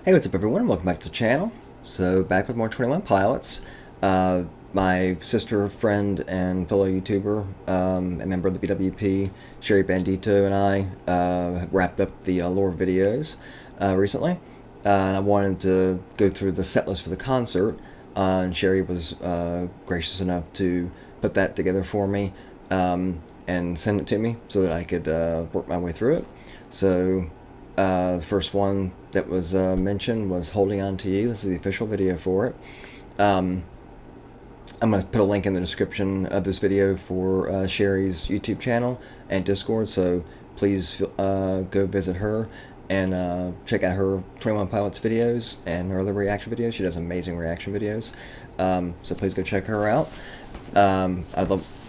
Hey, what's up everyone? Welcome back to the channel. So, back with more 21 Pilots. My sister, friend, and fellow YouTuber, a member of the BWP, Sherry Bandito, and I wrapped up the lore videos recently. I wanted to go through the set list for the concert, and Sherry was gracious enough to put that together for me and send it to me so that I could work my way through it. So, the first one that was mentioned was Holding On To You. This is the official video for it. I'm going to put a link in the description of this video for Sherry's YouTube channel and Discord, so please go visit her and check out her 21 Pilots videos and her other reaction videos. She does amazing reaction videos, so please go check her out.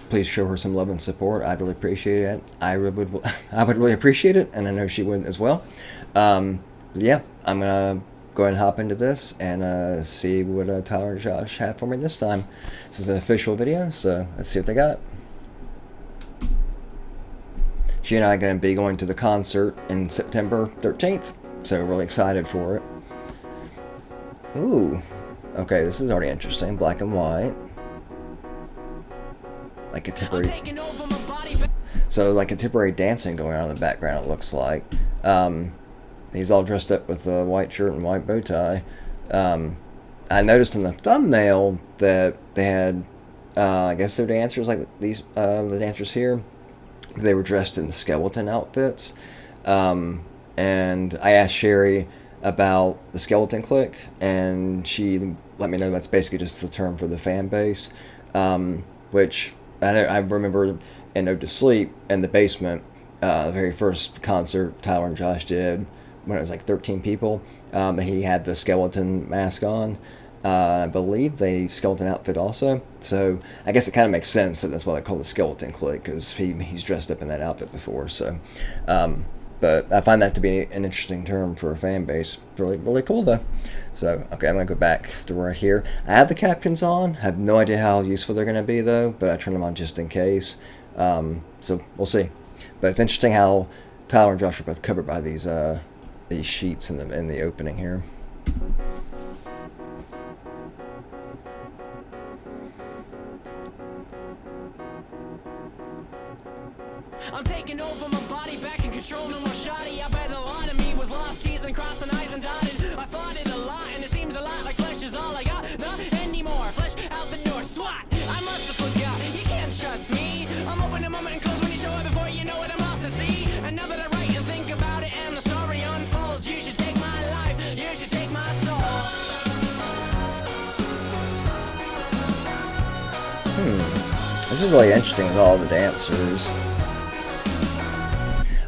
Please show her some love and support. I'd really appreciate it. I would really appreciate it, and I know she would as well. Yeah, I'm gonna go ahead and hop into this and see what Tyler and Josh have for me this time. This is an official video, so let's see what they got. She and I are going to be going to the concert in September 13th, so really excited for it. Ooh, okay, this is already interesting. Black and white. Like contemporary. So like contemporary dancing going on in the background, it looks like. He's all dressed up with a white shirt and white bow tie. I noticed in the thumbnail that they had, I guess they're dancers like these, the dancers here. They were dressed in skeleton outfits. And I asked Sherry about the Skeleton Clique, and she let me know that's basically just the term for the fan base, which I remember in Ode to Sleep in the basement, the very first concert Tyler and Josh did when it was like 13 people. He had the skeleton mask on. I believe the skeleton outfit also. So I guess it kind of makes sense that that's why they call the Skeleton Clique, because he's dressed up in that outfit before. So, but I find that to be an interesting term for a fan base. Really cool though. So, okay, I'm going to go back to right here. I have the captions on. I have no idea how useful they're going to be though, but I turn them on just in case. So we'll see. But it's interesting how Tyler and Josh are both covered by these sheets in the opening here. I'm taking over my body, back in control, no more shoddy. I bet a lot of me was lost, teasing, crossing eyes and dotted. I fought it a lot, and it seems a lot like flesh is all I got. Not anymore, flesh out the door, swat. I must have forgot, you can't trust me. I'm open a moment and close when you show up before you know what I'm lost to see. And now that I write and think about it and the story unfolds, you should take my life, you should take my soul. This is really interesting with all the dancers.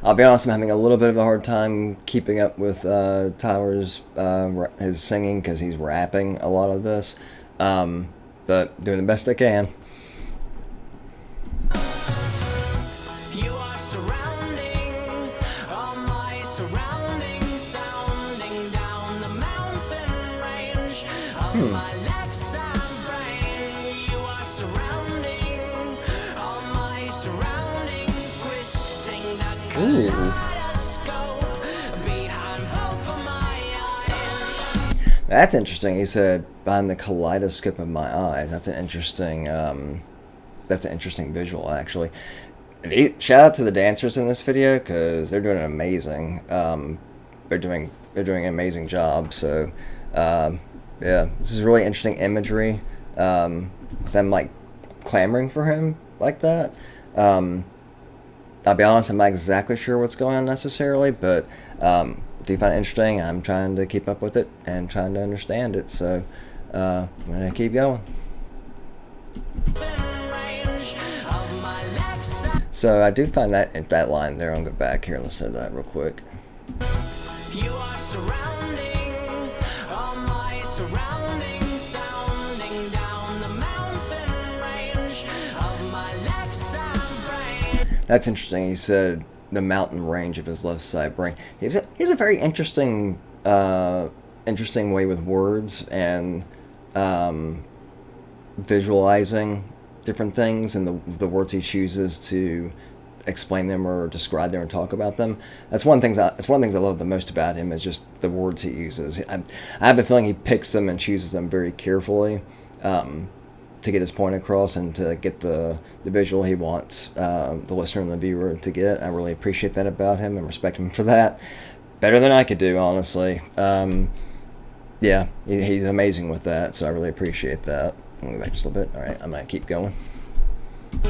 I'll be honest, I'm having a little bit of a hard time keeping up with Tyler's his singing because he's rapping a lot of this, but doing the best I can. You are surrounding all my surroundings, sounding down the mountain range of my left side brain. You are surrounding all my surroundings, twisting that kaleidoscope behind both of my eyes. That's interesting. He said behind the kaleidoscope of my eyes. That's an interesting visual actually. Shout out to the dancers in this video because they're doing amazing. They're doing an amazing job. So yeah, this is really interesting imagery. With them like clamoring for him like that. I'll be honest, I'm not exactly sure what's going on necessarily, but do find it interesting. I'm trying to keep up with it and trying to understand it. So I'm gonna keep going. So I do find that line there. I'm gonna go back here and listen to that real quick. You are surrounding all my surroundings, sounding down the mountain range of my left side brain. That's interesting. He said the mountain range of his left side brain. He has a very interesting way with words and visualizing different things and the words he chooses to explain them or describe them or talk about them. That's one of the things. It's one of the things I love the most about him is just the words he uses. I have a feeling he picks them and chooses them very carefully to get his point across and to get the visual he wants the listener and the viewer to get. I really appreciate that about him and respect him for that. Better than I could do, honestly. Yeah, he's amazing with that, so I really appreciate that. I'm going to go back just a little bit. All right, I'm going to keep going.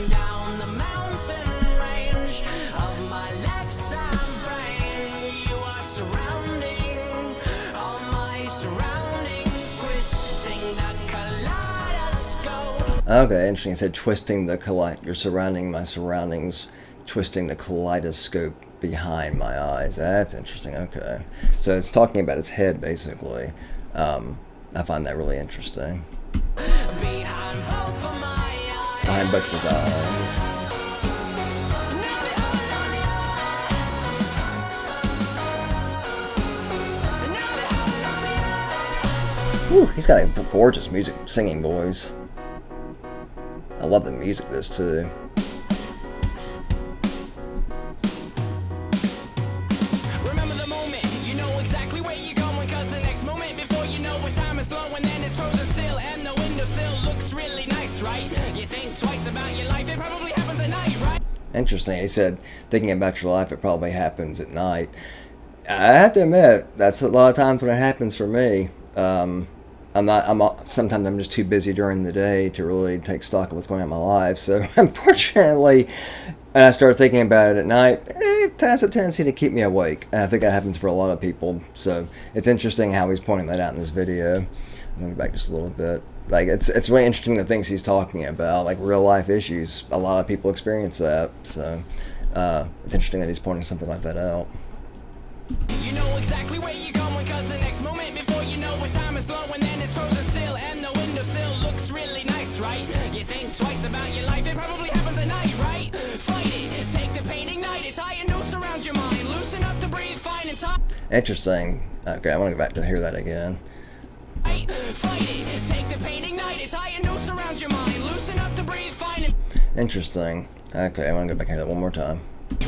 Down the mountain range of my left side brain, you are surrounding all my surroundings, twisting the kaleidoscope. Okay, interesting. It said twisting the you're surrounding my surroundings, twisting the kaleidoscope behind my eyes. That's interesting. Okay, so it's talking about its head, basically. I find that really interesting. Behind both of my eyes. Behind both of his eyes. Ooh, he's got a gorgeous singing voice. I love the music of this too. Remember the moment, you know exactly where you're going, cause the next moment before you know what time is slow, and then it's frozen still and the windowsill looks really nice, right? You think twice about your life, it probably happens at night, right? Interesting. He said, thinking about your life, it probably happens at night. I have to admit, that's a lot of times when it happens for me. Sometimes I'm just too busy during the day to really take stock of what's going on in my life. So unfortunately, when I start thinking about it at night, it has a tendency to keep me awake. And I think that happens for a lot of people. So it's interesting how he's pointing that out in this video. I'm going to go back just a little bit. Like, it's really interesting the things he's talking about, like real life issues. A lot of people experience that. So it's interesting that he's pointing something like that out. You know exactly where you're going, cause the next moment before you know what time is slow, and then it's frozen still and the windowsill looks really nice, right? You think twice about your life, it probably happens at night, right? Fight it, take the pain, ignite it, tie a noose around your mind, loosen up to breathe, fine and top. Interesting. Okay, I want to go back to hear that again. Right? Fight it, take the pain, ignite it, tie a noose around your mind, loosen up to breathe, fine and Interesting. Okay, I want to go back and hear that one more time.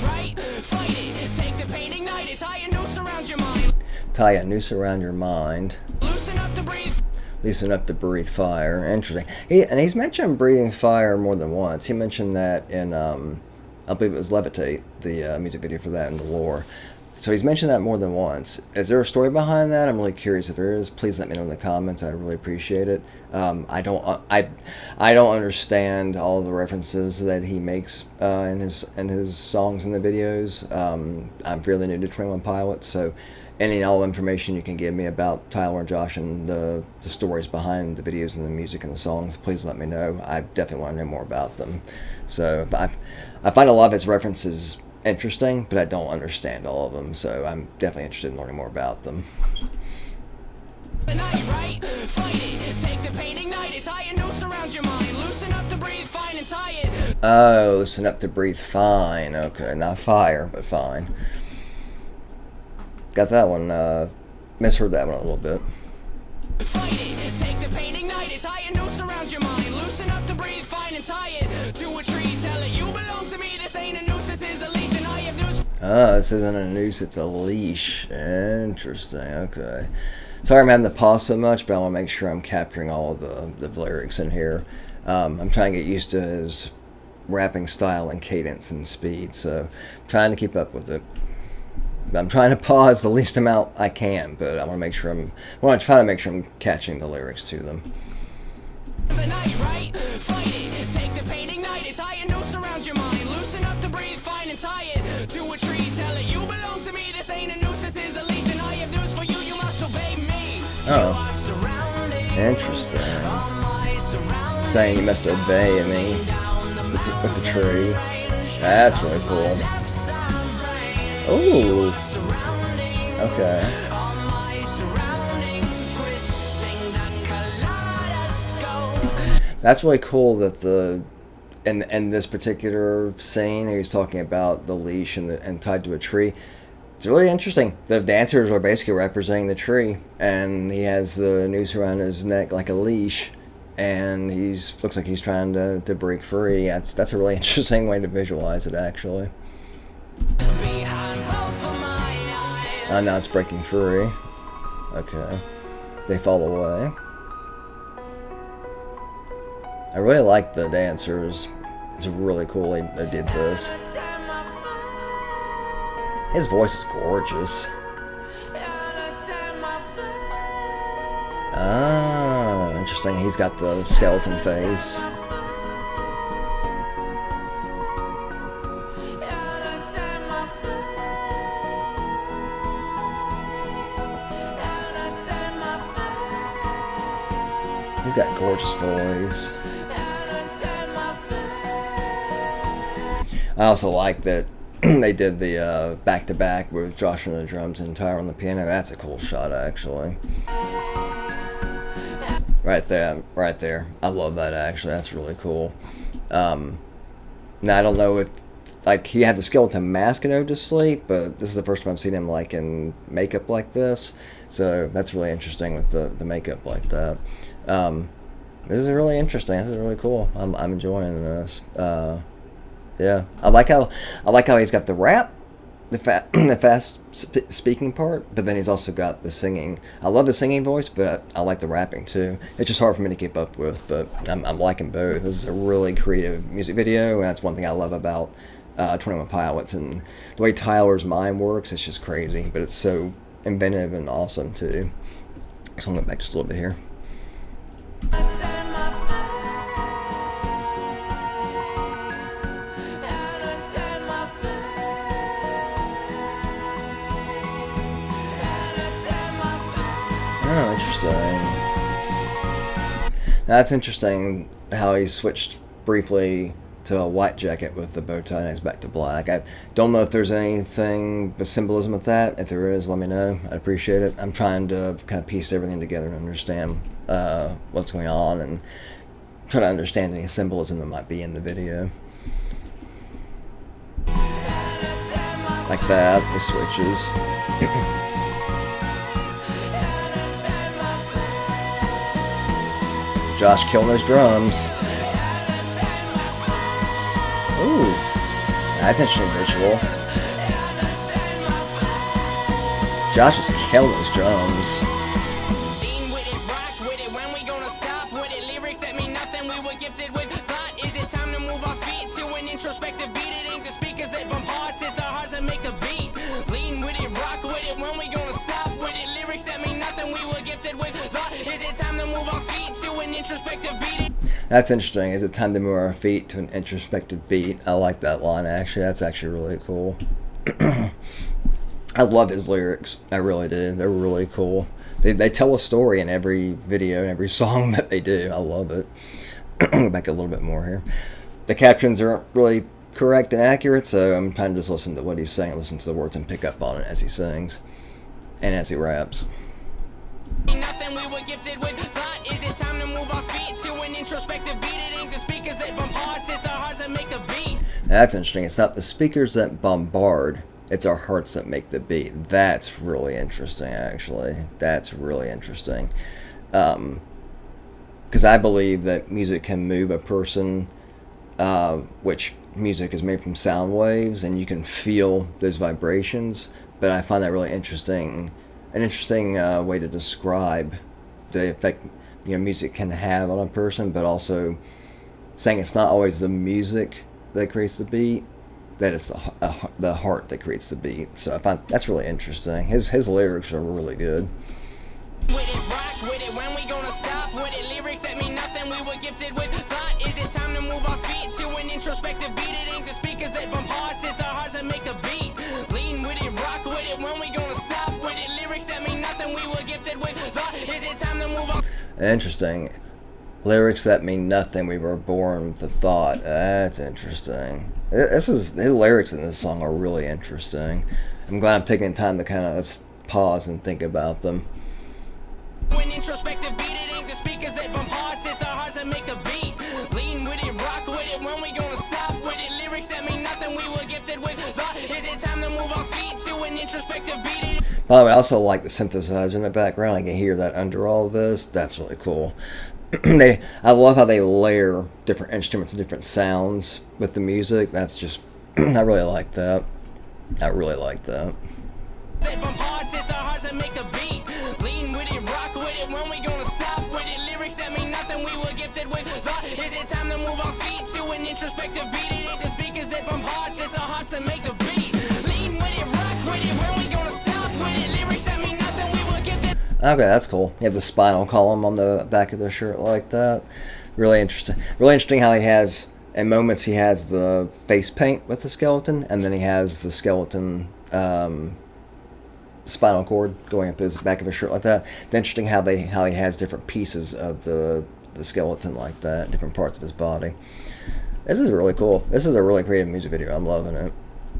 right? Fight it, take the pain, ignite it, tie a noose around your mind, Tie a noose around your mind. loosen up to breathe. Loosen up to breathe fire. Interesting. He's mentioned breathing fire more than once. He mentioned that in, I believe it was Levitate, the music video for that in the lore. So he's mentioned that more than once. Is there a story behind that? I'm really curious if there is. Please let me know in the comments. I'd really appreciate it. I don't understand all of the references that he makes in his songs and the videos. I'm fairly new to 21 Pilots, so any and all information you can give me about Tyler and Josh and the stories behind the videos and the music and the songs, please let me know. I definitely want to know more about them. So I find a lot of his references interesting, but I don't understand all of them, so I'm definitely interested in learning more about them. The night, right? Fight it, take the pain, ignite it, tie a noose around your mind, loosen up to breathe, fine and tie it. Oh, loosen up to breathe fine. Okay, not fire, but fine. Got that one, misheard that one a little bit. Fight it, take the pain, ignite it, tie a noose around your mind, loosen up to breathe, fine and tie it to a tree, tell it you belong to me, this ain't a noose, this is a leash, and I have news. This isn't a noose, it's a leash. Interesting, okay. Sorry I'm having to pause so much, but I want to make sure I'm capturing all of the lyrics in here. I'm trying to get used to his rapping style and cadence and speed, so I'm trying to keep up with it. I'm trying to pause the least amount I can, but I want to try to make sure I'm catching the lyrics to them. The night, right? Fight it, take the pain, ignite it, tie a noose around your mind, loosen up to breathe, fine and tie it to a tree, tell it you belong to me, this ain't a noose, this is a leash, and I have news for you, you must obey me. Oh. You are surrounded. Interesting. All my surroundings. Saying you must obey me with the tree. That's really cool. Ooh. Okay. That's really cool that in this particular scene, he was talking about the leash and tied to a tree. It's really interesting. The dancers are basically representing the tree, and he has the noose around his neck like a leash, and looks like he's trying to break free. That's a really interesting way to visualize it, actually. Now it's breaking free. Okay. They fall away. I really like the dancers. It's really cool they did this. His voice is gorgeous. Ah, interesting. He's got the skeleton face. He's got gorgeous voice. I also like that they did the back-to-back with Josh on the drums and Tyler on the piano. That's a cool shot, actually. Right there. I love that, actually. That's really cool. Now, I don't know if, like, he had the skeleton mask in Ode to Sleep, but this is the first time I've seen him, like, in makeup like this. So that's really interesting with the makeup like that. This is really interesting. This is really cool. I'm enjoying this. Yeah, I like how he's got the rap, the fast speaking part, but then he's also got the singing. I love the singing voice, but I like the rapping too. It's just hard for me to keep up with, but I'm liking both. This is a really creative music video, and that's one thing I love about 21 Pilots, and the way Tyler's mind works. It's just crazy, but it's so inventive and awesome too. So I'm going back just a little bit here. Oh, interesting. That's interesting how he switched briefly to a white jacket with the bow tie and he's back to black. I don't know if there's anything but symbolism with that. If there is, let me know. I'd appreciate it. I'm trying to kind of piece everything together and understand what's going on and try to understand any symbolism that might be in the video. Like that, the switches. Josh killing those drums. Ooh, that's interesting visual. Josh is killing those drums. Lean with it, rock with it. When we gonna stop with it? Lyrics that mean nothing. We were gifted with thought. Is it time to move our feet to an introspective beat? It ain't the speakers that bump hearts. It's our hearts that make the beat. Lean with it, rock with it. When we gonna stop with it? Lyrics that mean nothing. We were gifted with thought. Is it time to move our feet to an introspective beat? That's interesting. Is it time to move our feet to an introspective beat? I like that line, actually. That's actually really cool. I love his lyrics. I really do. They're really cool. They tell a story in every video and every song that they do. I love it. Go back a little bit more here. The captions aren't really correct and accurate, so I'm trying to just listen to what he's saying, listen to the words, and pick up on it as he sings and as he raps. Nothing we were gifted with thought. Is it time to move our feet to an introspective beat? It ain't the speakers that bump hearts. It's our hearts that make the beat. That's interesting. It's not the speakers that bombard. It's our hearts that make the beat. That's really interesting, actually. That's really interesting. Because I believe that music can move a person, which music is made from sound waves, and you can feel those vibrations. But I find that really interesting. An interesting way to describe the effect music can have on a person, but also saying it's not always the music that creates the beat, that it's the heart that creates the beat. So I find that's really interesting. His lyrics are really good. With it, rock with it. When we gonna stop with it? Lyrics that mean nothing. We were gifted with thought. Is it time to move our feet to an introspective beat? It ain't the speakers that bump hearts. It's our hearts that make the beat. Lean with it, rock with it. When we gonna stop with it? Lyrics that mean nothing. We were gifted with thought. Is it time to move our... Interesting. Lyrics that mean nothing. We were born with the thought. That's interesting. His lyrics in this song are really interesting. I'm glad I'm taking time to kind of pause and think about them. When introspective beat, it ain't the speakers that bump hearts. It's our hearts that make the beat. Lean with it, rock with it. When we gonna stop with it? Lyrics that mean nothing. We were gifted with thought. Is it time to move our feet to an introspective beat? By the way, I also like the synthesizer in the background. I can hear that under all of this. That's really cool. I love how they layer different instruments and different sounds with the music. That's just, I really like that. I really like that. They bump hard, it's our hearts that make the beat. Lean with it, rock with it, when we gonna stop with it? Lyrics that mean nothing, we were gifted with thought. Is it time to move our feet to an introspective beat? It ain't the speakers that bump hard, it's our hearts that make the beat. Lean with it, rock with it, when we gonna stop with it? Lyrics that mean nothing, we were gifted. Okay, that's cool. You have the spinal column on the back of the shirt like that. Really interesting. Really interesting how he has, in moments, he has the face paint with the skeleton, and then he has the skeleton spinal cord going up his back of his shirt like that. It's interesting how he has different pieces of the skeleton like that, different parts of his body. This is really cool. This is a really creative music video. I'm loving it.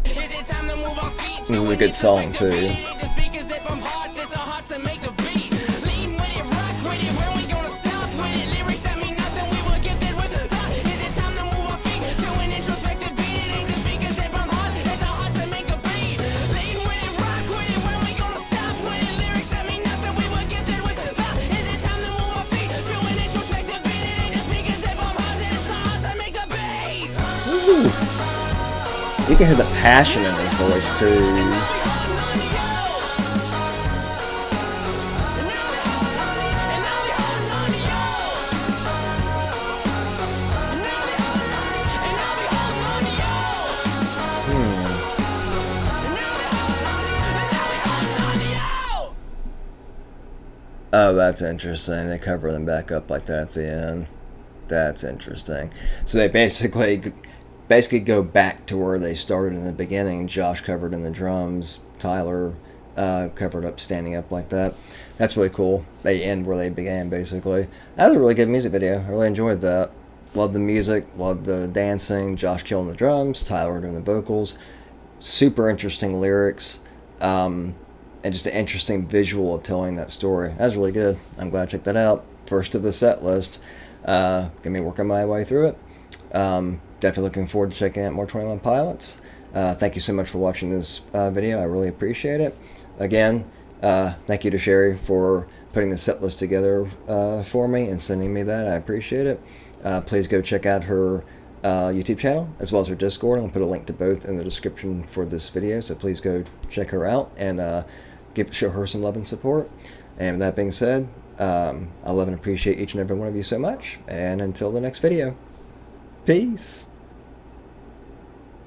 Is it time to move our feet This is a good song too. The speakers that bump hard, it's our hearts that make the beat. Lean with it, rock with it, when we gonna stop with it? Lyrics that mean nothing, we were gifted with thought. Is it time to move our feet to an introspective beat? It ain't the speakers that bump hard, it's our hearts that make the beat. Lean with it, rock with it, when we gonna stop with it? Lyrics that mean nothing, we were gifted with thought. Is it time to move our feet to an introspective beat? It ain't the speakers that bump hard, it's our hearts that make the beat. Woo. You can hear the passion in his voice too. Oh, that's interesting. They cover them back up like that at the end. That's interesting. So they basically go back to where they started in the beginning. Josh covered in the drums. Tyler covered up, standing up like that. That's really cool. They end where they began, basically. That was a really good music video. I really enjoyed that. Loved the music. Loved the dancing. Josh killing the drums. Tyler doing the vocals. Super interesting lyrics. And just an interesting visual of telling that story. That was really good. I'm glad I checked that out. First of the set list. Gonna be working my way through it. Definitely looking forward to checking out more 21 Pilots. Thank you so much for watching this video. I really appreciate it. Again, thank you to Sherry for putting the set list together for me and sending me that. I appreciate it. Please go check out her YouTube channel as well as her Discord. I'll put a link to both in the description for this video, so please go check her out and show her some love and support. And with that being said, I love and appreciate each and every one of you so much, and until the next video, peace.